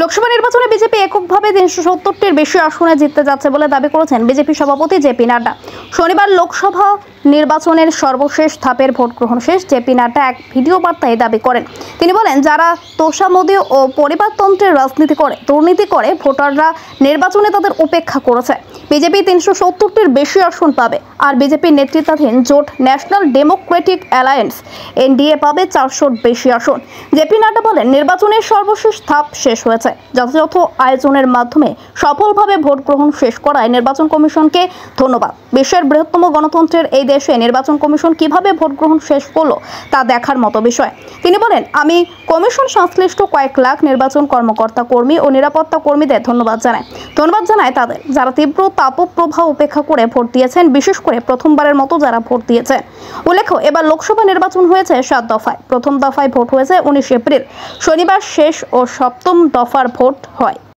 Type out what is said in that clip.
লোকসভা নির্বাচনে বিজেপি এককভাবে ৩৭০টির বেশি আসনে জিততে যাচ্ছে বলে দাবি করেছেন বিজেপি সভাপতি জেপি নাড্ডা। শনিবার লোকসভা নির্বাচনের সর্বশেষ ধাপের ভোট গ্রহণ শেষ জেপি নাড্ডা এক ভিডিও বার্তায় দাবি করেন। তিনি বলেন, যারা তোষামোদী ও পরিবারতন্ত্রের রাজনীতি করে, দুর্নীতি করে, ভোটাররা নির্বাচনে তাদের উপেক্ষা করেছে। বিজেপি ৩৭০টির বেশি আসন পাবে, আর বিজেপির নেতৃত্বাধীন জোট ন্যাশনাল ডেমোক্রেটিক অ্যালায়েন্স এনডিএ পাবে ৪০০র বেশি আসন। জেপি নাড্ডা বলেন, নির্বাচনের সর্বশেষ ধাপ শেষ হয়েছে। যথাযথ আয়োজনের মাধ্যমে সফলভাবে ভোট গ্রহণ শেষ করায় নির্বাচন কমিশনকে ধন্যবাদ। বিশ্বের বৃহত্তম গণতন্ত্রের এই দেশে নির্বাচন কমিশন কিভাবে ভোট গ্রহণ শেষ করলো তা দেখার মতো বিষয়। তিনি বলেন, আমি কমিশন সংশ্লিষ্ট কয়েক লাখ নির্বাচন কর্মকর্তা, কর্মী ও নিরাপত্তা কর্মীদের ধন্যবাদ জানাই তাদের, যারা তীব্র তাপপ্রবাহ উপেক্ষা করে ভোট দিয়েছেন, বিশেষ করে প্রথমবারের মতো যারা ভোট দিয়েছেন। উল্লেখ্য, এবার লোকসভা নির্বাচন হয়েছে 7 দফায়। প্রথম দফায় ভোট হয়েছে 19 এপ্রিল। শনিবার শেষ ও সপ্তম দফার ভোট হয়।